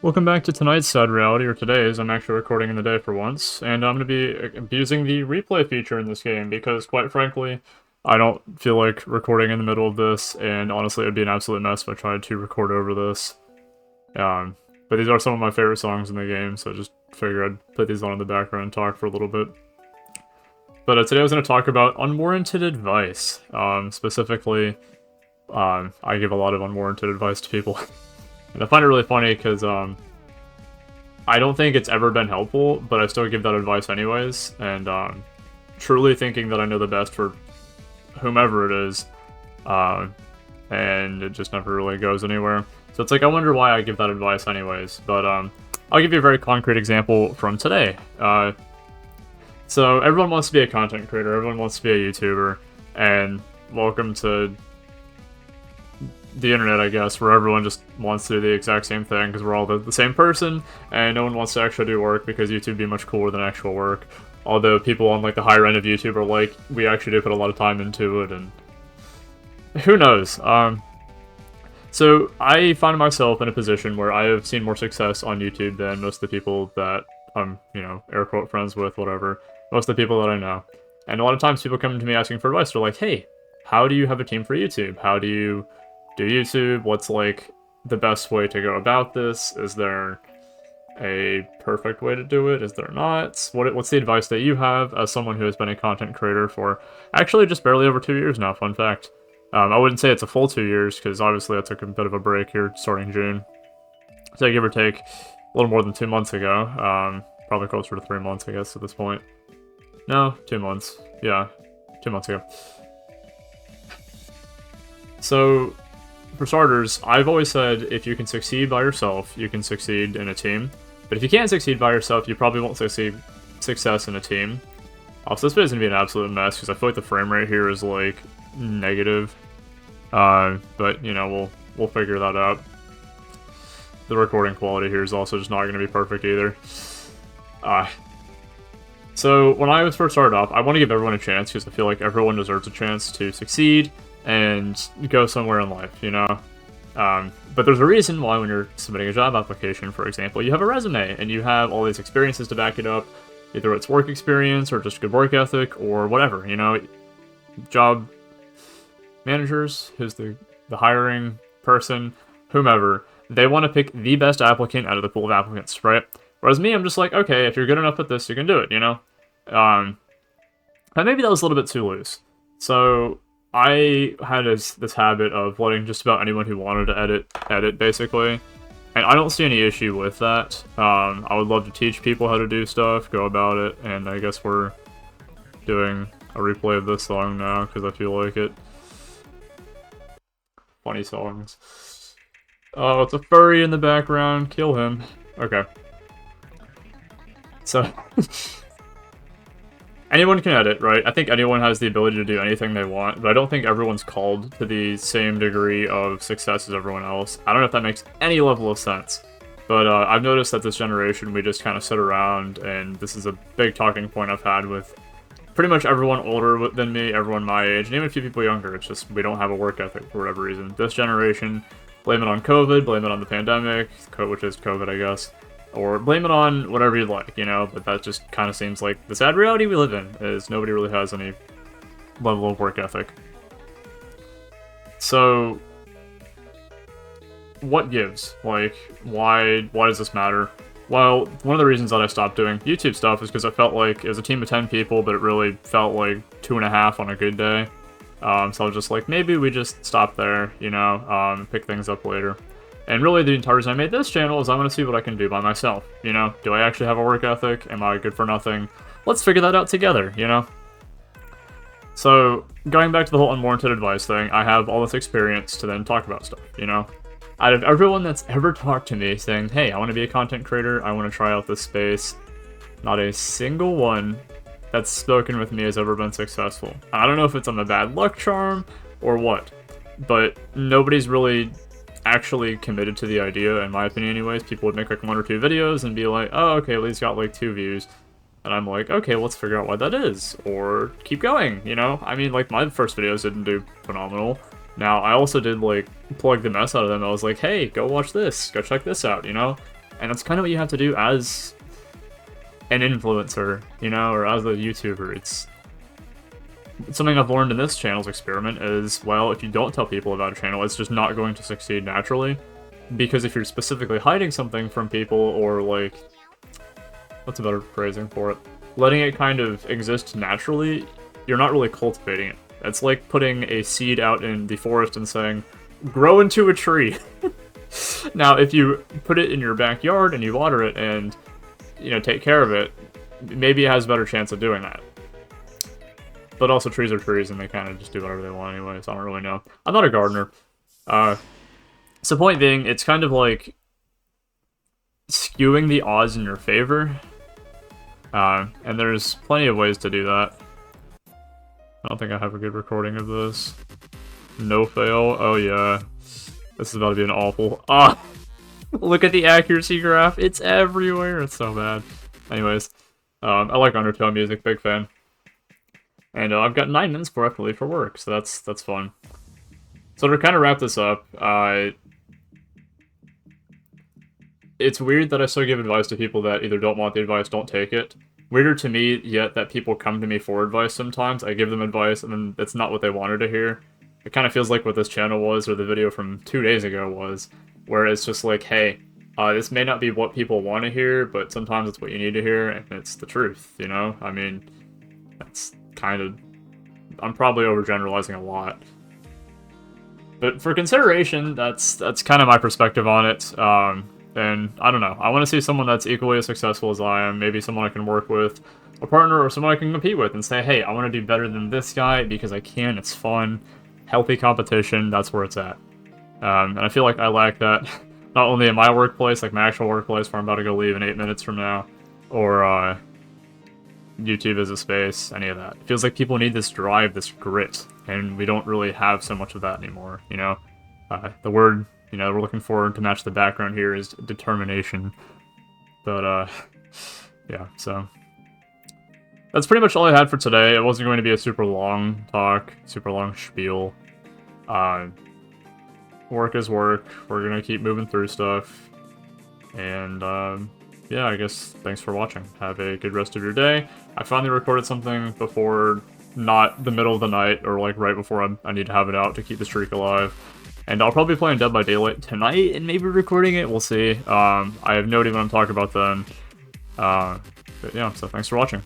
Welcome back to tonight's Sad Reality, or today's. I'm actually recording in the day for once, and I'm going to be abusing the replay feature in this game because, quite frankly, I don't feel like recording in the middle of this, and honestly, it would be an absolute mess if I tried to record over this. But these are some of my favorite songs in the game, so I just figured I'd put these on in the background and talk for a little bit. But today I was going to talk about unwarranted advice. Specifically, I give a lot of unwarranted advice to people. And I find it really funny because I don't think it's ever been helpful, but I still give that advice anyways. And truly thinking that I know the best for whomever it is, and it just never really goes anywhere. So it's like, I wonder why I give that advice anyways. But I'll give you a very concrete example from today. So everyone wants to be a content creator, everyone wants to be a YouTuber, and welcome to the internet, I guess, where everyone just wants to do the exact same thing because we're all the same person, and no one wants to actually do work because YouTube would be much cooler than actual work. Although people on like the higher end of YouTube are like, we actually do put a lot of time into it, and who knows. So I find myself in a position where I have seen more success on YouTube than most of the people that I'm, air quote friends with, whatever. Most of the people that I know. And a lot of times people come to me asking for advice. They're like, hey, how do you have a team for YouTube? How do you do YouTube? What's like the best way to go about this? Is there a perfect way to do it? Is there not? What's the advice that you have as someone who has been a content creator for actually just barely over 2 years now? Fun fact. I wouldn't say it's a full 2 years because obviously I took a bit of a break here starting June. So give or take a little more than 2 months ago. Probably closer to 3 months, I guess, at this point. No, 2 months. Yeah, 2 months ago. So, for starters, I've always said if you can succeed by yourself, you can succeed in a team. But if you can't succeed by yourself, you probably won't succeed success in a team. Also, this video is going to be an absolute mess because I feel like the frame rate here is like negative. But we'll figure that out. The recording quality here is also just not going to be perfect either. So when I was first started off, I want to give everyone a chance because I feel like everyone deserves a chance to succeed and go somewhere in life, But there's a reason why when you're submitting a job application, for example, you have a resume and you have all these experiences to back it up. Either it's work experience or just good work ethic or whatever, Job managers, who's the hiring person, whomever, they want to pick the best applicant out of the pool of applicants, right? Whereas me, I'm just like, okay, if you're good enough at this, you can do it, And maybe that was a little bit too loose. So I had this habit of letting just about anyone who wanted to edit, basically. And I don't see any issue with that. I would love to teach people how to do stuff, go about it, and I guess we're doing a replay of this song now, because I feel like it. Funny songs. Oh, it's a furry in the background. Kill him. Okay. So, anyone can edit, right? I think anyone has the ability to do anything they want, but I don't think everyone's called to the same degree of success as everyone else. I don't know if that makes any level of sense, but I've noticed that this generation, we just kind of sit around, and this is a big talking point I've had with pretty much everyone older than me, everyone my age, and even a few people younger. It's just we don't have a work ethic for whatever reason. This generation, blame it on COVID, blame it on the pandemic, which is COVID, I guess. Or blame it on whatever you'd like, but that just kind of seems like the sad reality we live in, is nobody really has any level of work ethic. So, what gives? Like, why does this matter? Well, one of the reasons that I stopped doing YouTube stuff is because I felt like it was a team of 10 people, but it really felt like 2.5 on a good day. So I was just like, maybe we just stop there, pick things up later. And really, the entire reason I made this channel is I want to see what I can do by myself, Do I actually have a work ethic? Am I good for nothing? Let's figure that out together, So, going back to the whole unwarranted advice thing, I have all this experience to then talk about stuff, Out of everyone that's ever talked to me saying, hey, I want to be a content creator, I want to try out this space, not a single one that's spoken with me has ever been successful. I don't know if it's on a bad luck charm or what, but nobody's really actually committed to the idea, in my opinion anyways. People would make like 1 or 2 videos and be like, oh, okay, well, he's got like 2 views. And I'm like, okay, let's figure out why that is. Or keep going, I mean, like, my first videos didn't do phenomenal. Now, I also did, like, plug the mess out of them. I was like, hey, go watch this. Go check this out, And that's kind of what you have to do as an influencer, you know, or as a YouTuber. It's something I've learned in this channel's experiment is, well, if you don't tell people about a channel, it's just not going to succeed naturally. Because if you're specifically hiding something from people, or like, what's a better phrasing for it? Letting it kind of exist naturally, you're not really cultivating it. It's like putting a seed out in the forest and saying, grow into a tree. Now, if you put it in your backyard and you water it and, you know, take care of it, maybe it has a better chance of doing that. But also, trees are trees, and they kind of just do whatever they want anyway, so I don't really know. I'm not a gardener. So point being, it's kind of like skewing the odds in your favor. And there's plenty of ways to do that. I don't think I have a good recording of this. No fail. Oh yeah. This is about to be an awful... Ah! Look at the accuracy graph. It's everywhere. It's so bad. Anyways. I like Undertale music. Big fan. And I've got 9 minutes before I have to leave for work. So that's fun. So to kind of wrap this up, it's weird that I still give advice to people that either don't want the advice, don't take it. Weirder to me yet that people come to me for advice sometimes. I give them advice and then it's not what they wanted to hear. It kind of feels like what this channel was, or the video from 2 days ago was, where it's just like, hey, this may not be what people want to hear, but sometimes it's what you need to hear, and it's the truth, you know? I mean, that's kind of... I'm probably overgeneralizing a lot. But for consideration, that's kind of my perspective on it. And I don't know, I want to see someone that's equally as successful as I am, maybe someone I can work with, a partner, or someone I can compete with, and say, hey, I want to do better than this guy because I can, it's fun, healthy competition, that's where it's at. And I feel like I lack that, not only in my workplace, like my actual workplace where I'm about to go leave in 8 minutes from now, or YouTube as a space, any of that. It feels like people need this drive, this grit, and we don't really have so much of that anymore, you know? The word, you know, we're looking for to match the background here is determination. But, yeah, so... That's pretty much all I had for today. It wasn't going to be a super long talk, super long spiel. Work is work. We're gonna keep moving through stuff. And, yeah, I guess thanks for watching. Have a good rest of your day. I finally recorded something before not the middle of the night, or like right before I need to have it out to keep the streak alive. And I'll probably be playing Dead by Daylight tonight and maybe recording it, we'll see. I have no idea what I'm talking about then. But yeah, so thanks for watching.